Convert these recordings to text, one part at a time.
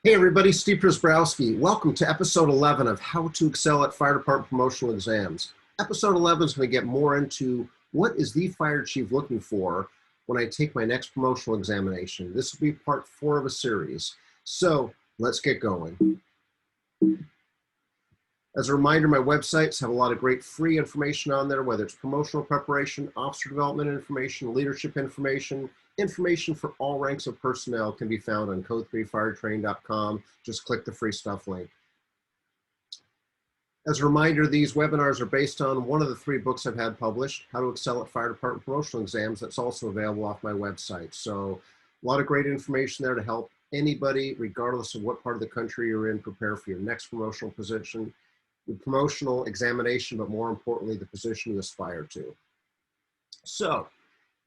Hey everybody, Steve Prziborowski. Welcome to episode 11 of How to Excel at Fire Department Promotional Exams. Episode 11 is going to get more into what is the fire chief looking for when I take my next promotional examination. This will be part 4 of a series. So let's get going. As a reminder, my websites have a lot of great free information on there, whether it's promotional preparation, officer development information, leadership information. Information for all ranks of personnel can be found on code3firetrain.com. Just click the free stuff link. As a reminder, these webinars are based on one of the 3 books I've had published, How to Excel at Fire Department Promotional Exams. That's also available off my website. So a lot of great information there to help anybody, regardless of what part of the country you're in, prepare for your next promotional position, your promotional examination, but more importantly, the position you aspire to. So,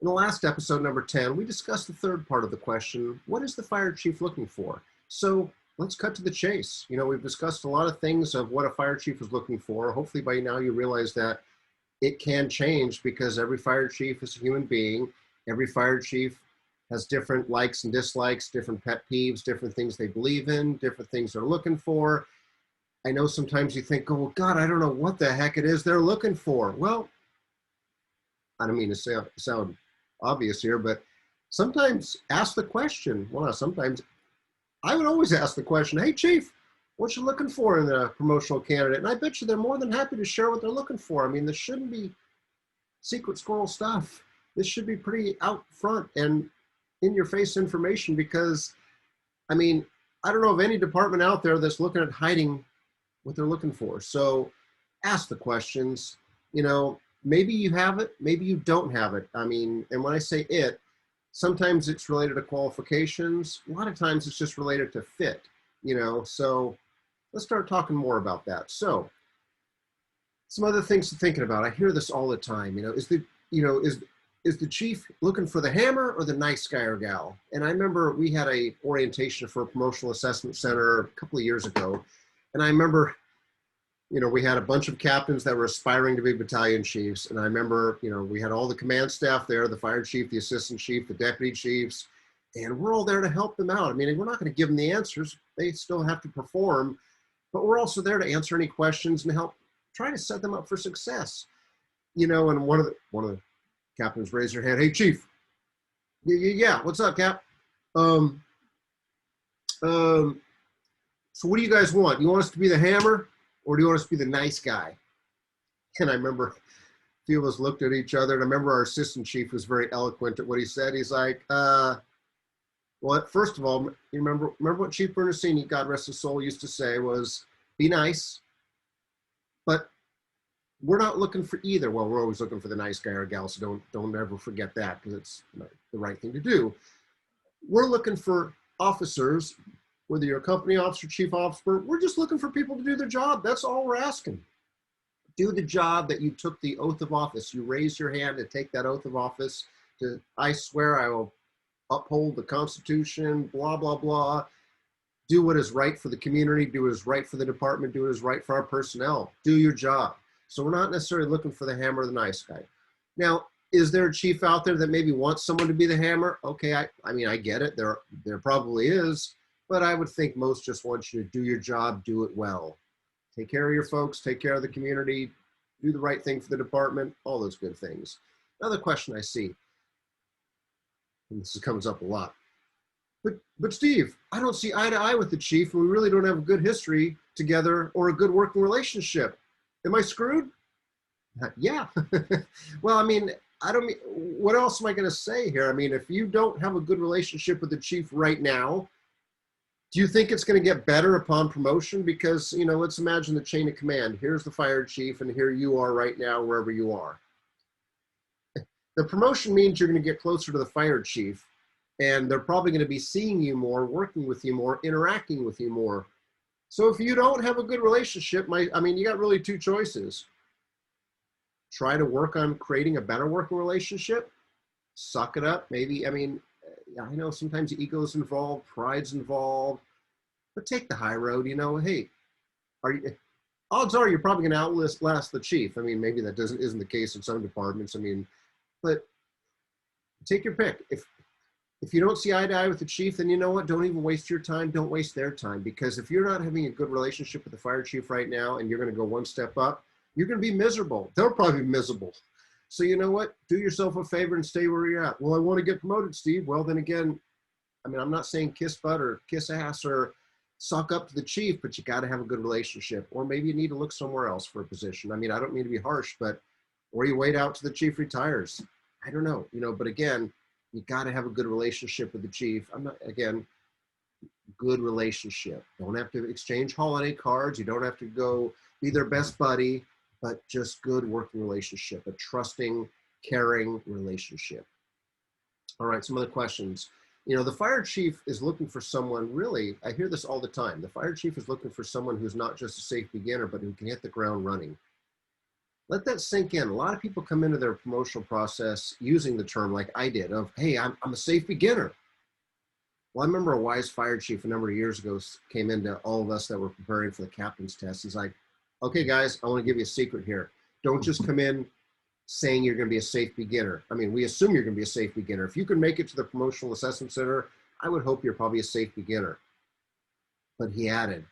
in the last episode, number 10, we discussed the third part of the question, what is the fire chief looking for? So let's cut to the chase. You know, we've discussed a lot of things of what a fire chief is looking for. Hopefully by now you realize that it can change because every fire chief is a human being. Every fire chief has different likes and dislikes, different pet peeves, different things they believe in, different things they're looking for. I know sometimes you think, oh God, I don't know what the heck it is they're looking for. Well, I don't mean to sound obvious here, but sometimes ask the question. Well, not sometimes. I would always ask the question, hey, Chief, what you looking for in a promotional candidate? And I bet you they're more than happy to share what they're looking for. I mean, this shouldn't be secret squirrel stuff. This should be pretty out front and in your face information because, I mean, I don't know of any department out there that's looking at hiding what they're looking for. So ask the questions, you know, maybe you have it, maybe you don't have it. I mean, and when I say it, sometimes it's related to qualifications. A lot of times it's just related to fit, you know, so let's start talking more about that. So some other things to thinking about. I hear this all the time, you know, is the chief looking for the hammer or the nice guy or gal? And I remember we had a orientation for a promotional assessment center a couple of years ago. And I remember, you know, we had a bunch of captains that were aspiring to be battalion chiefs. And I remember, you know, we had all the command staff there, the fire chief, the assistant chief, the deputy chiefs, and we're all there to help them out. I mean, we're not going to give them the answers. They still have to perform, but we're also there to answer any questions and help try to set them up for success. You know, and one of the captains raised their hand, hey, Chief. Yeah, what's up, Cap? So what do you guys want? You want us to be the hammer? Or do you want us to be the nice guy? And I remember a few of us looked at each other, and I remember our assistant chief was very eloquent at what he said. He's like, well, first of all, you remember what Chief Bernstein, God rest his soul, used to say was, be nice, but we're not looking for either. Well, we're always looking for the nice guy or gal, so don't ever forget that because it's the right thing to do. We're looking for officers, whether you're a company officer, chief officer, we're just looking for people to do their job. That's all we're asking. Do the job that you took the oath of office. You raise your hand to take that oath of office to, I swear I will uphold the Constitution, blah, blah, blah. Do what is right for the community, do what is right for the department, do what is right for our personnel. Do your job. So we're not necessarily looking for the hammer or the nice guy. Now, is there a chief out there that maybe wants someone to be the hammer? Okay, I mean, I get it. There probably is. But I would think most just want you to do your job, do it well. Take care of your folks, take care of the community, do the right thing for the department, all those good things. Another question I see, and this comes up a lot, but Steve, I don't see eye to eye with the chief, and we really don't have a good history together or a good working relationship. Am I screwed? Yeah. Well, I mean, what else am I going to say here? I mean, if you don't have a good relationship with the chief right now, do you think it's going to get better upon promotion? Because, you know, let's imagine the chain of command. Here's the fire chief, and here you are right now, wherever you are. The promotion means you're going to get closer to the fire chief, and they're probably going to be seeing you more, working with you more, interacting with you more. So if you don't have a good relationship, I mean, you got really 2 choices. Try to work on creating a better working relationship. Suck it up. Maybe, I mean, I know sometimes ego's involved, pride's involved, but take the high road, you know, hey, odds are you're probably going to outlast the chief. I mean, maybe that isn't the case in some departments. I mean, but take your pick. If you don't see eye to eye with the chief, then you know what? Don't even waste your time. Don't waste their time, because if you're not having a good relationship with the fire chief right now and you're going to go one step up, you're going to be miserable. They'll probably be miserable. So you know what? Do yourself a favor and stay where you're at. Well, I want to get promoted, Steve. Well, then again, I mean, I'm not saying kiss butt or kiss ass or suck up to the chief, but you got to have a good relationship. Or maybe you need to look somewhere else for a position. I mean, I don't mean to be harsh, but, or you wait out till the chief retires. I don't know, you know, but again, you got to have a good relationship with the chief. I'm not, again, good relationship. Don't have to exchange holiday cards. You don't have to go be their best buddy, but just good working relationship, a trusting, caring relationship. All right, some other questions. You know, the fire chief is looking for someone, really, I hear this all the time. The fire chief is looking for someone who's not just a safe beginner, but who can hit the ground running. Let that sink in. A lot of people come into their promotional process using the term like I did of, hey, I'm a safe beginner. Well, I remember a wise fire chief a number of years ago came into all of us that were preparing for the captain's test. He's like, okay, guys, I want to give you a secret here. Don't just come in saying you're going to be a safe beginner. I mean, we assume you're going to be a safe beginner. If you can make it to the Promotional Assessment Center, I would hope you're probably a safe beginner. But he added,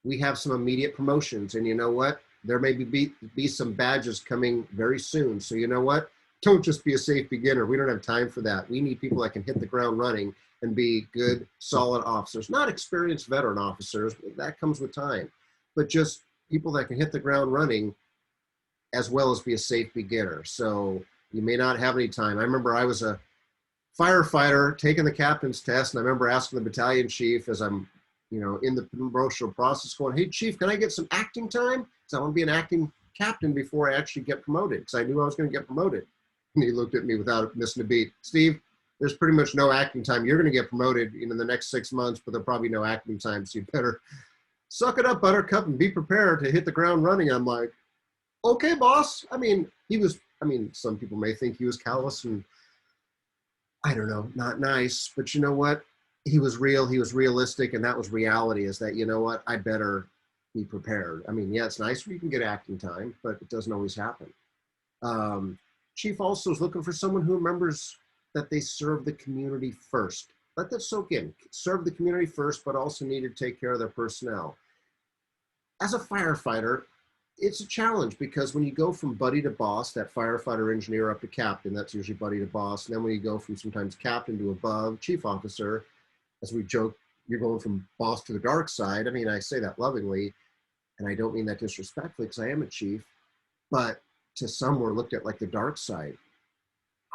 we have some immediate promotions, and you know what? There may be some badges coming very soon. So you know what? Don't just be a safe beginner. We don't have time for that. We need people that can hit the ground running and be good, solid officers. Not experienced veteran officers. That comes with time. But just people that can hit the ground running as well as be a safe beginner. So you may not have any time. I remember I was a firefighter taking the captain's test, and I remember asking the battalion chief as I'm, you know, in the promotional process going, hey, chief, can I get some acting time? Because I want to be an acting captain before I actually get promoted, because I knew I was going to get promoted. And he looked at me without missing a beat. Steve, there's pretty much no acting time. You're going to get promoted in the next 6 months, but there'll probably be no acting time, so you better suck it up, buttercup, and be prepared to hit the ground running. I'm like, okay, boss. I mean, some people may think he was callous and, I don't know, not nice, but you know what? He was real, he was realistic, and that was reality, is that, you know what, I better be prepared. I mean, yeah, it's nice when you can get acting time, but it doesn't always happen. Chief also is looking for someone who remembers that they serve the community first. Let that soak in. Serve the community first, but also need to take care of their personnel. As a firefighter, it's a challenge, because when you go from buddy to boss, that firefighter engineer up to captain, that's usually buddy to boss. And then when you go from sometimes captain to above chief officer, as we joke, you're going from boss to the dark side. I mean, I say that lovingly, and I don't mean that disrespectfully, because I am a chief, but to some we're looked at like the dark side.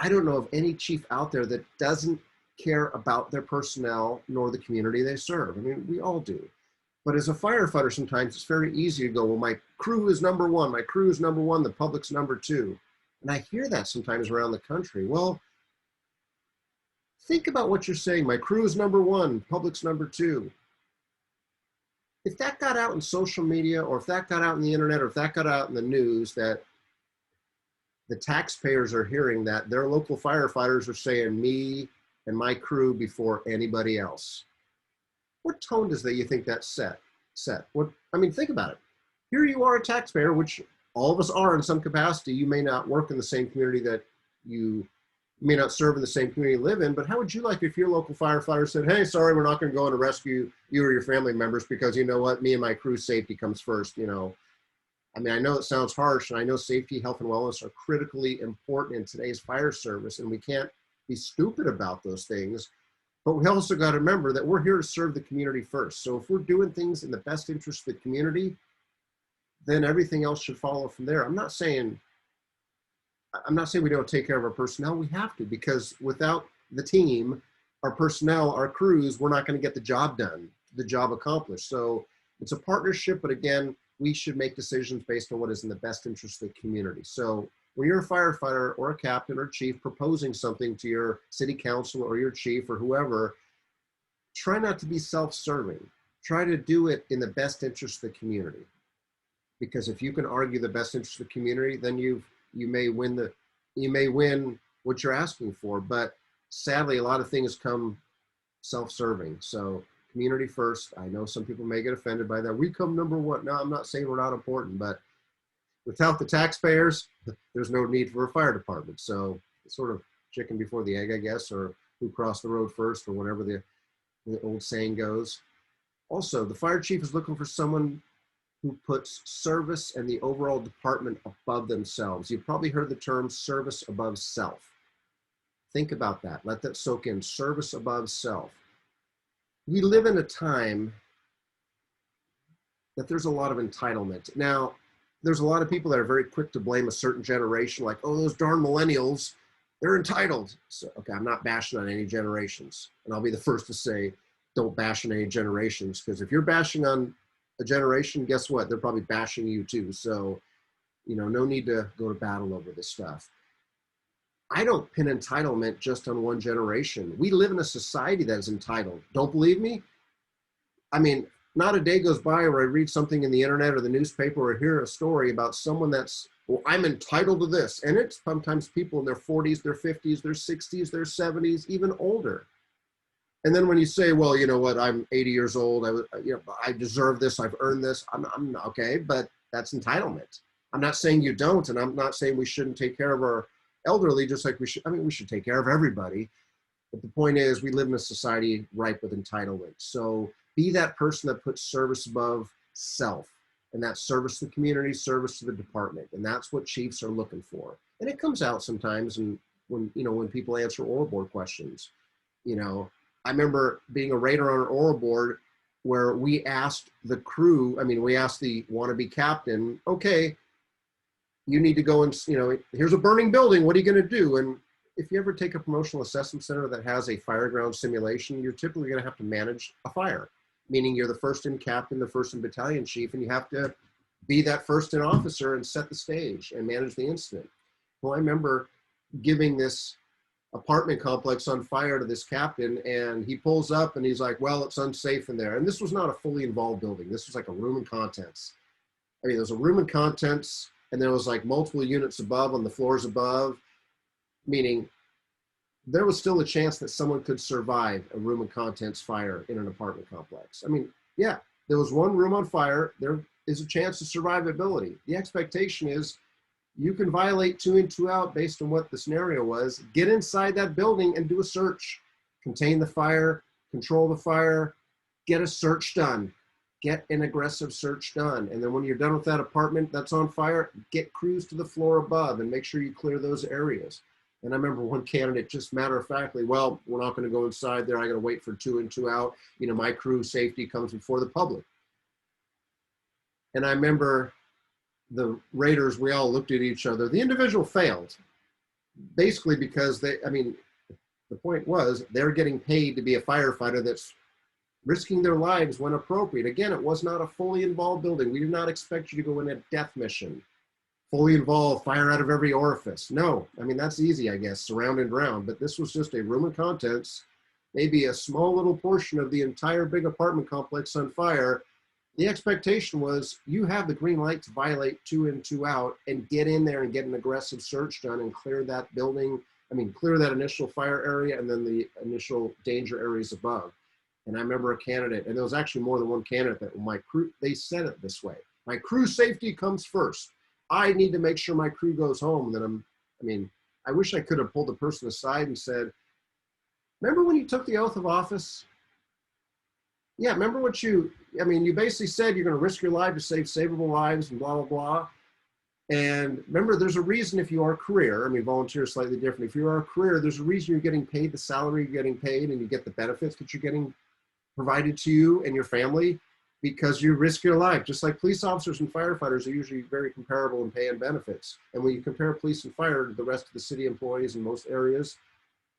I don't know of any chief out there that doesn't care about their personnel nor the community they serve. I mean, we all do. But as a firefighter, sometimes it's very easy to go, well, my crew is number one, my crew is number one, the public's number two. And I hear that sometimes around the country. Well, think about what you're saying. My crew is number one, public's number two. If that got out in social media, or if that got out in the internet, or if that got out in the news, that the taxpayers are hearing that their local firefighters are saying me and my crew before anybody else, what tone does that you think that set? What, I mean, think about it. Here you are, a taxpayer, which all of us are in some capacity. You may not work in the same community that you may not serve in the same community you live in, but how would you like if your local firefighter said, hey, sorry, we're not going to go in to rescue you or your family members, because you know what, me and my crew's safety comes first, you know? I mean, I know it sounds harsh, and I know safety, health, and wellness are critically important in today's fire service, and we can't be stupid about those things. But we also got to remember that we're here to serve the community first. So if we're doing things in the best interest of the community, then everything else should follow from there. I'm not saying we don't take care of our personnel. We have to, because without the team, our personnel, our crews, we're not going to get the job done, the job accomplished. So it's a partnership, but again, we should make decisions based on what is in the best interest of the community. So when you're a firefighter or a captain or chief proposing something to your city council or your chief or whoever, try not to be self-serving. Try to do it in the best interest of the community. Because if you can argue the best interest of the community, then you may win what you're asking for. But sadly, a lot of things come self-serving. So community first. I know some people may get offended by that. We come number one. No, I'm not saying we're not important, but without the taxpayers, there's no need for a fire department. So it's sort of chicken before the egg, I guess, or who crossed the road first, or whatever the old saying goes. Also, the fire chief is looking for someone who puts service and the overall department above themselves. You've probably heard the term service above self. Think about that. Let that soak in. Service above self. We live in a time that there's a lot of entitlement. Now, there's a lot of people that are very quick to blame a certain generation, like, oh, those darn millennials, they're entitled. So, okay, I'm not bashing on any generations. And I'll be the first to say, don't bash on any generations, because if you're bashing on a generation, guess what? They're probably bashing you too. So, you know, no need to go to battle over this stuff. I don't pin entitlement just on one generation. We live in a society that is entitled. Don't believe me? I mean, not a day goes by where I read something in the internet or the newspaper or hear a story about someone that's, well, I'm entitled to this. And it's sometimes people in their 40s, their 50s, their 60s, their 70s, even older. And then when you say, well, you know what, I'm 80 years old, I deserve this, I've earned this, I'm okay, but that's entitlement. I'm not saying you don't, and I'm not saying we shouldn't take care of our elderly, just like we should take care of everybody. But the point is, we live in a society ripe with entitlement. So be that person that puts service above self, and that's service to the community, service to the department. And that's what chiefs are looking for. And it comes out sometimes, and when people answer oral board questions, I remember being a raider on an oral board where we asked the crew, we asked the wannabe captain, okay, you need to go and, here's a burning building, what are you going to do? And if you ever take a promotional assessment center that has a fire ground simulation, you're typically going to have to manage a fire, meaning you're the first in captain, the first in battalion chief, and you have to be that first in officer and set the stage and manage the incident. Well, I remember giving this apartment complex on fire to this captain, and he pulls up and he's like, well, it's unsafe in there. And this was not a fully involved building. This was like a room and contents. There was a room and contents, and there was like multiple units above on the floors above, meaning there was still a chance that someone could survive a room and contents fire in an apartment complex. Yeah, there was one room on fire. There is a chance of survivability. The expectation is you can violate 2 in, 2 out based on what the scenario was. Get inside that building and do a search. Contain the fire, control the fire, get a search done. Get an aggressive search done. And then when you're done with that apartment that's on fire, get crews to the floor above and make sure you clear those areas. And I remember one candidate just matter-of-factly, well, we're not going to go inside there. I got to wait for 2 in, 2 out. My crew safety comes before the public. And I remember the raiders, we all looked at each other. The individual failed, basically because the point was they're getting paid to be a firefighter that's risking their lives when appropriate. Again, it was not a fully involved building. We did not expect you to go in a death mission, fully involved, fire out of every orifice. No, that's easy, I guess, surround and drown. But this was just a room and contents, maybe a small little portion of the entire big apartment complex on fire. The expectation was you have the green light to violate 2 in, 2 out and get in there and get an aggressive search done and clear that building. Clear that initial fire area and then the initial danger areas above. And I remember a candidate, and there was actually more than one candidate that my crew, they said it this way: my crew safety comes first. I need to make sure my crew goes home. And then I wish I could have pulled the person aside and said, remember when you took the oath of office? Yeah, remember what you basically said you're going to risk your life to save savable lives and blah, blah, blah. And remember, there's a reason if you are a career, volunteer is slightly different. If you are a career, there's a reason you're getting paid the salary you're getting paid and you get the benefits that you're getting provided to you and your family because you risk your life. Just like police officers and firefighters are usually very comparable in pay and benefits. And when you compare police and fire to the rest of the city employees in most areas,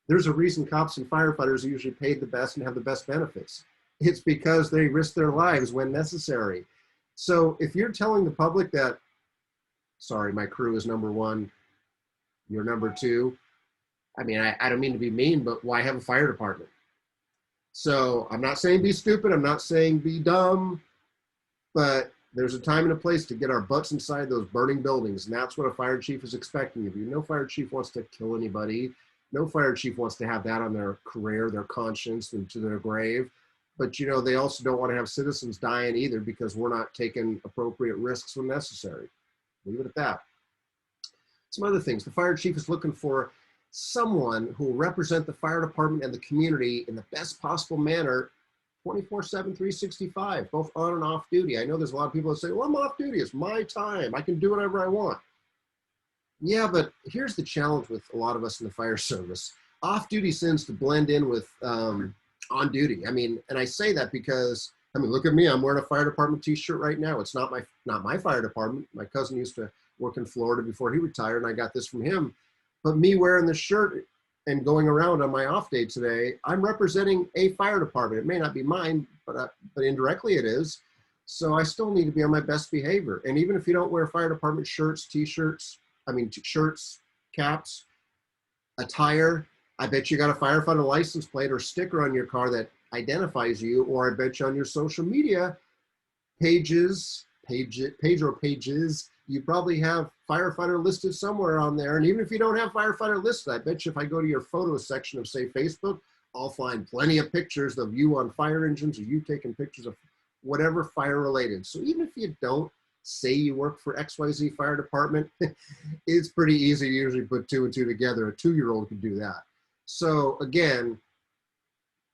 there's a reason cops and firefighters are usually paid the best and have the best benefits. It's because they risk their lives when necessary. So if you're telling the public that, sorry, my crew is number 1, you're number 2, I don't mean to be mean, but why have a fire department? So I'm not saying be stupid, I'm not saying be dumb, but there's a time and a place to get our butts inside those burning buildings, and that's what a fire chief is expecting of you. No fire chief wants to kill anybody. No fire chief wants to have that on their career, their conscience, and to their grave. But, they also don't want to have citizens dying either because we're not taking appropriate risks when necessary. Leave it at that. Some other things. The fire chief is looking for someone who will represent the fire department and the community in the best possible manner 24/7, 365, both on and off duty. I know there's a lot of people that say, well, I'm off duty. It's my time. I can do whatever I want. Yeah, but here's the challenge with a lot of us in the fire service. Off duty tends to blend in with on duty. I mean, and I say that because, I mean, look at me. I'm wearing a fire department t-shirt right now. It's not my fire department. My cousin used to work in Florida before he retired, and I got this from him. But me wearing this shirt and going around on my off day today, I'm representing a fire department. It may not be mine, but indirectly it is. So I still need to be on my best behavior. And even if you don't wear fire department shirts, t-shirts, shirts, caps, attire, I bet you got a firefighter license plate or sticker on your car that identifies you, or I bet you on your social media pages, you probably have firefighter listed somewhere on there. And even if you don't have firefighter listed, I bet you if I go to your photos section of, say, Facebook, I'll find plenty of pictures of you on fire engines or you taking pictures of whatever fire related. So even if you don't say you work for XYZ fire department, it's pretty easy to usually put 2 and 2 together. A 2-year-old could do that. So again,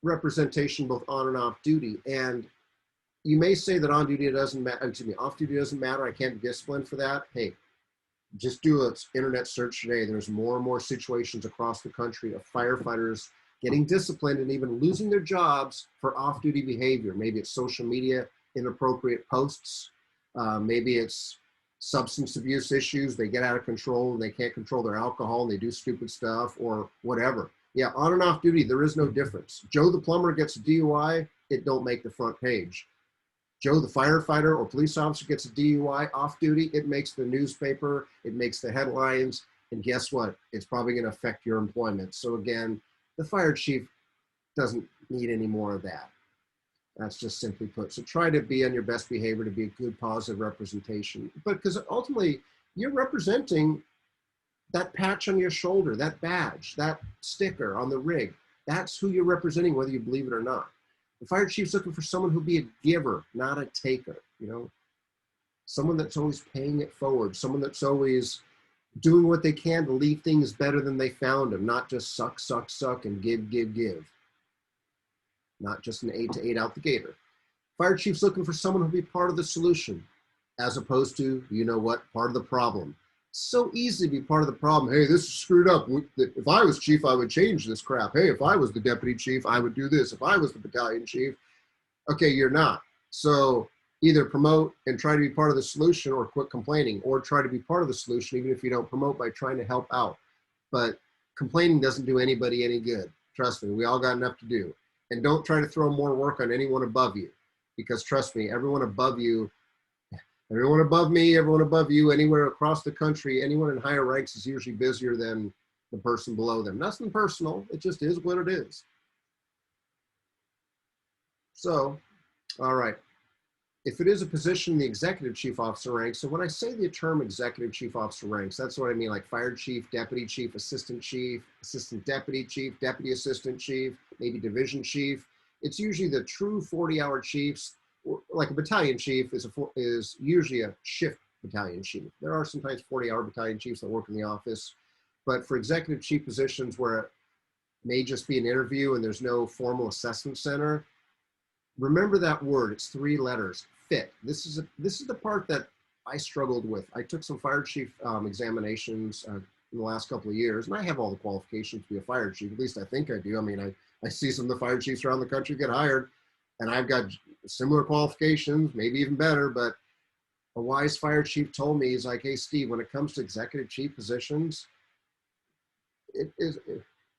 representation both on and off duty. And you may say that on duty doesn't matter, excuse me, off duty doesn't matter. I can't be disciplined for that. Hey, just do an internet search today. There's more and more situations across the country of firefighters getting disciplined and even losing their jobs for off-duty behavior. Maybe it's social media, inappropriate posts. Maybe it's substance abuse issues. They get out of control and they can't control their alcohol and they do stupid stuff or whatever. Yeah, on and off duty, there is no difference. Joe the plumber gets a DUI, it don't make the front page. Joe the firefighter or police officer gets a DUI off duty, it makes the newspaper, it makes the headlines, and guess what? It's probably going to affect your employment. So again, the fire chief doesn't need any more of that. That's just simply put. So try to be on your best behavior to be a good, positive representation. But because ultimately, you're representing that patch on your shoulder, that badge, that sticker on the rig. That's who you're representing, whether you believe it or not. The fire chief's looking for someone who'll be a giver, not a taker, you know? Someone that's always paying it forward, someone that's always doing what they can to leave things better than they found them, not just suck, suck, suck, and give. Not just an 8 to 8 out the gator. Fire chief's looking for someone who'll be part of the solution, as opposed to, you know what, part of the problem. So easy to be part of the problem. Hey, this is screwed up. If I was chief, I would change this crap. Hey, if I was the deputy chief, I would do this. If I was the battalion chief, okay, you're not. So either promote and try to be part of the solution or quit complaining, or try to be part of the solution even if you don't promote by trying to help out. But complaining doesn't do anybody any good. Trust me, we all got enough to do. And don't try to throw more work on anyone above you, because trust me, everyone above you, everyone above me, everyone above you, anywhere across the country, anyone in higher ranks is usually busier than the person below them. Nothing personal, it just is what it is. So, all right. If it is a position in the executive chief officer ranks, so when I say the term executive chief officer ranks, that's what I mean, like fire chief, deputy chief, assistant deputy chief, deputy assistant chief, maybe division chief. It's usually the true 40-hour chiefs. Like a battalion chief is usually a shift battalion chief. There are sometimes 40-hour battalion chiefs that work in the office, but for executive chief positions where it may just be an interview and there's no formal assessment center, remember that word. It's 3 letters. Fit. This is the part that I struggled with. I took some fire chief examinations in the last couple of years, and I have all the qualifications to be a fire chief. At least I think I do. I mean, I see some of the fire chiefs around the country get hired, and I've got similar qualifications, maybe even better. But a wise fire chief told me, he's like, hey, Steve, when it comes to executive chief positions,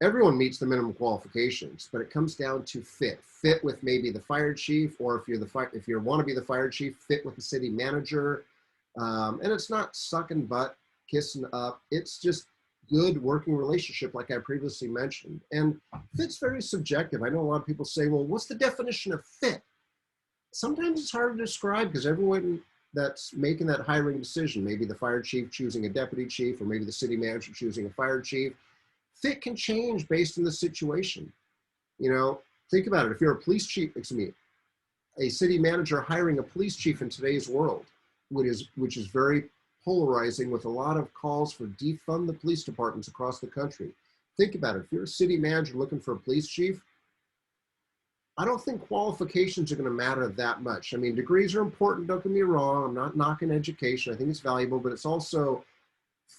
everyone meets the minimum qualifications, but it comes down to fit. Fit with maybe the fire chief, or if you want to be the fire chief, fit with the city manager. And it's not sucking butt, kissing up. It's just good working relationship, like I previously mentioned. And fit's very subjective. I know a lot of people say, well, what's the definition of fit? Sometimes it's hard to describe because everyone that's making that hiring decision, maybe the fire chief choosing a deputy chief, or maybe the city manager choosing a fire chief, fit can change based on the situation. You know, think about it. If you're a police chief, a city manager hiring a police chief in today's world, which is very polarizing, with a lot of calls for defund the police departments across the country. think about it. If you're a city manager looking for a police chief, I don't think qualifications are going to matter that much. I mean, degrees are important, don't get me wrong. I'm not knocking education. I think it's valuable, but it's also,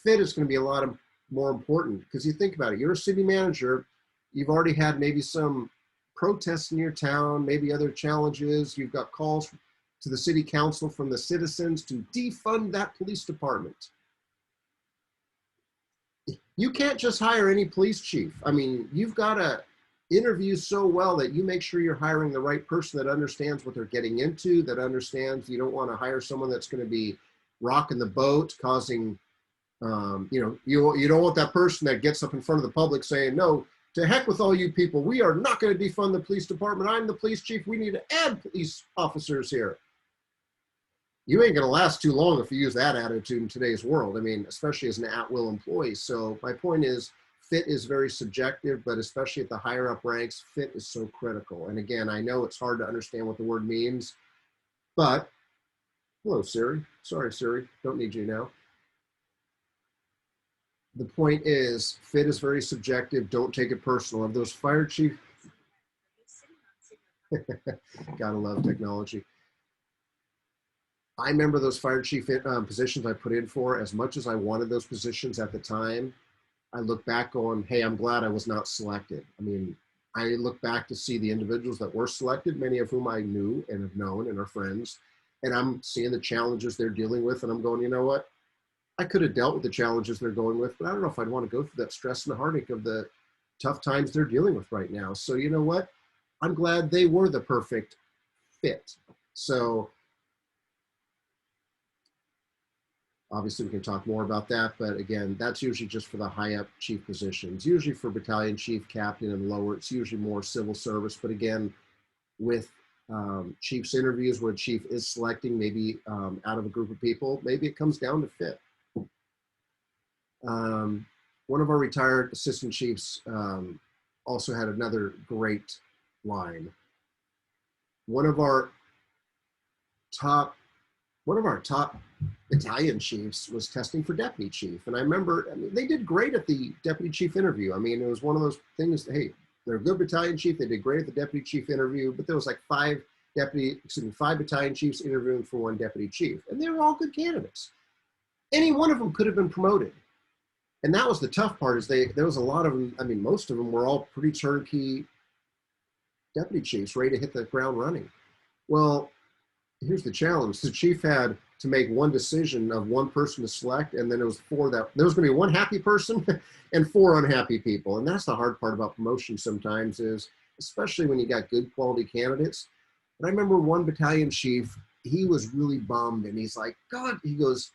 fit is going to be a lot more important, because you think about it. You're a city manager. You've already had maybe some protests in your town, maybe other challenges. You've got calls to the city council from the citizens to defund that police department. You can't just hire any police chief. I mean, you've got to interview so well that you make sure you're hiring the right person that understands what they're getting into, that understands you don't want to hire someone that's going to be rocking the boat, causing, you don't want that person that gets up in front of the public saying, no, to heck with all you people. We are not going to defund the police department. I'm the police chief. We need to add police officers here. You ain't going to last too long if you use that attitude in today's world. I mean, especially as an at-will employee. So my point is, fit is very subjective, but especially at the higher up ranks, fit is so critical. And again, I know it's hard to understand what the word means, but hello, Siri. Sorry, Siri. Don't need you now. The point is, fit is very subjective. Don't take it personal. Of those fire chief, gotta love technology. I remember those fire chief positions I put in for. As much as I wanted those positions at the time, I look back on, hey, I'm glad I was not selected. I mean, I look back to see the individuals that were selected, many of whom I knew and have known and are friends, and I'm seeing the challenges they're dealing with, and I'm going, you know what? I could have dealt with the challenges they're going with, but I don't know if I'd want to go through that stress and the heartache of the tough times they're dealing with right now. So you know what? I'm glad they were the perfect fit. So obviously we can talk more about that, but again, that's usually just for the high up chief positions. Usually for battalion chief, captain, and lower, it's usually more civil service. But again, with chief's interviews where a chief is selecting maybe out of a group of people, maybe it comes down to fit. One of our retired assistant chiefs also had another great line. One of our top battalion chiefs was testing for deputy chief. And I remember, I mean, they did great at the deputy chief interview. I mean, it was one of those things that, hey, they're a good battalion chief. They did great at the deputy chief interview, but there was like five battalion chiefs interviewing for one deputy chief. And they were all good candidates. Any one of them could have been promoted. And that was the tough part, is there was a lot of them, I mean, most of them were all pretty turnkey deputy chiefs ready to hit the ground running. Well, here's the challenge. The chief had to make one decision of one person to select, and then it was four that there was going to be one happy person and four unhappy people. And that's the hard part about promotion sometimes, is especially when you got good quality candidates. But I remember one battalion chief, he was really bummed, and he's like, God, he goes,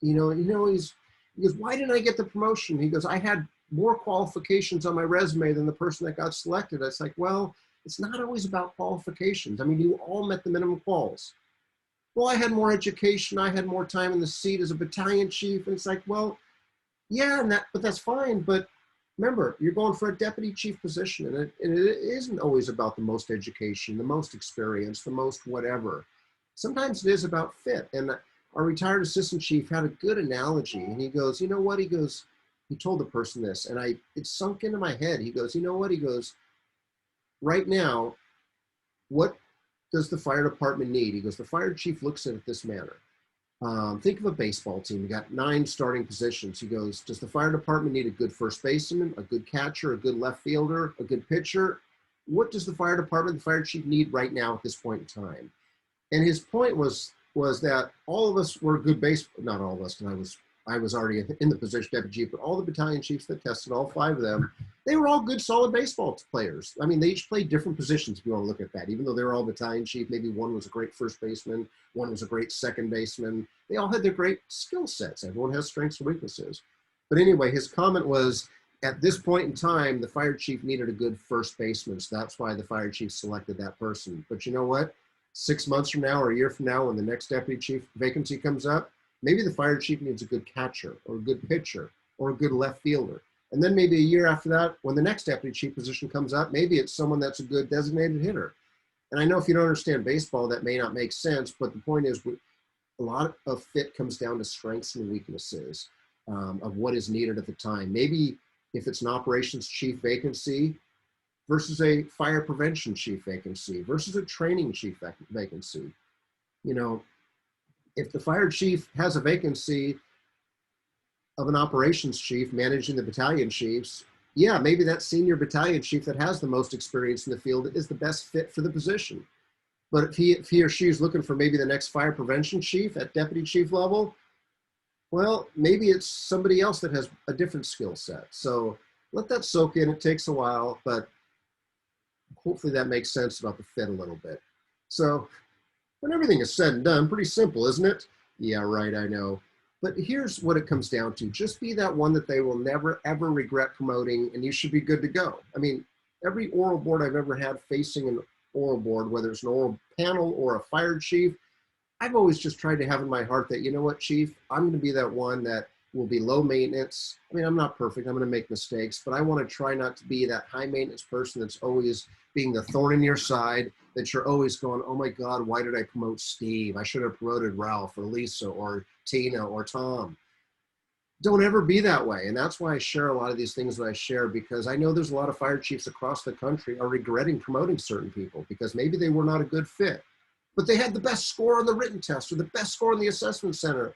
he goes, why didn't I get the promotion? He goes, I had more qualifications on my resume than the person that got selected. It's like, well, it's not always about qualifications. I mean, you all met the minimum quals. Well, I had more education. I had more time in the seat as a battalion chief. And it's like, well, yeah, but that's fine. But remember, you're going for a deputy chief position, and it isn't always about the most education, the most experience, the most whatever. Sometimes it is about fit. And our retired assistant chief had a good analogy, and he goes, you know what? He goes, he told the person this, and it sunk into my head. He goes, you know what? He goes, right now, what does the fire department need? He goes, the fire chief looks at it this manner. Think of a baseball team. You got 9 starting positions. He goes, does the fire department need a good first baseman, a good catcher, a good left fielder, a good pitcher? What does the fire department, the fire chief need right now at this point in time? And his point was that all of us were good not all of us, because I was already in the position deputy chief, but all the battalion chiefs that tested, all 5 of them, they were all good, solid baseball players. I mean, they each played different positions, if you want to look at that. Even though they were all battalion chief, maybe one was a great first baseman, one was a great second baseman. They all had their great skill sets. Everyone has strengths and weaknesses. But anyway, his comment was, at this point in time, the fire chief needed a good first baseman. So that's why the fire chief selected that person. But you know what? 6 months from now or a year from now, when the next deputy chief vacancy comes up, maybe the fire chief needs a good catcher or a good pitcher or a good left fielder. And then maybe a year after that, when the next deputy chief position comes up, maybe it's someone that's a good designated hitter. And I know if you don't understand baseball, that may not make sense, but the point is, a lot of fit comes down to strengths and weaknesses of what is needed at the time. Maybe if it's an operations chief vacancy versus a fire prevention chief vacancy versus a training chief vacancy. You know, if the fire chief has a vacancy of an operations chief managing the battalion chiefs, yeah, maybe that senior battalion chief that has the most experience in the field is the best fit for the position. But if he or she is looking for maybe the next fire prevention chief at deputy chief level, well, maybe it's somebody else that has a different skill set. So let that soak in. It takes a while, but hopefully that makes sense about the fit a little bit. So when everything is said and done, pretty simple, isn't it? Yeah, right, I know. But here's what it comes down to. Just be that one that they will never, ever regret promoting, and you should be good to go. I mean, every oral board I've ever had facing an oral board, whether it's an oral panel or a fire chief, I've always just tried to have in my heart that, you know what, chief, I'm going to be that one that will be low maintenance. I mean, I'm not perfect. I'm going to make mistakes, but I want to try not to be that high maintenance person that's always being the thorn in your side, that you're always going, oh my God, why did I promote Steve? I should have promoted Ralph or Lisa or Tina or Tom. Don't ever be that way. And that's why I share a lot of these things that I share, because I know there's a lot of fire chiefs across the country are regretting promoting certain people because maybe they were not a good fit, but they had the best score on the written test or the best score in the assessment center.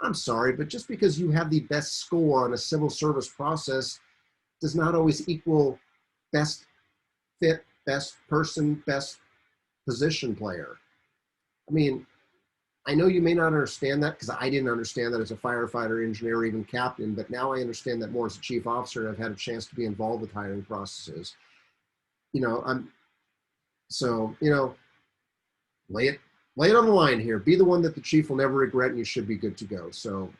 I'm sorry, but just because you have the best score on a civil service process does not always equal best fit, best person, best position player. I mean, I know you may not understand that because I didn't understand that as a firefighter, engineer, or even captain, but now I understand that more as a chief officer, and I've had a chance to be involved with hiring processes. You know, lay it on the line here. Be the one that the chief will never regret, and you should be good to go. So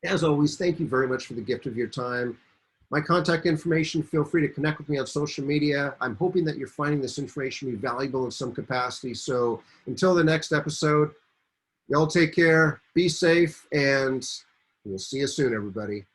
as always, thank you very much for the gift of your time. My contact information, feel free to connect with me on social media. I'm hoping that you're finding this information to be valuable in some capacity. So until the next episode, y'all take care, be safe, and we'll see you soon, everybody.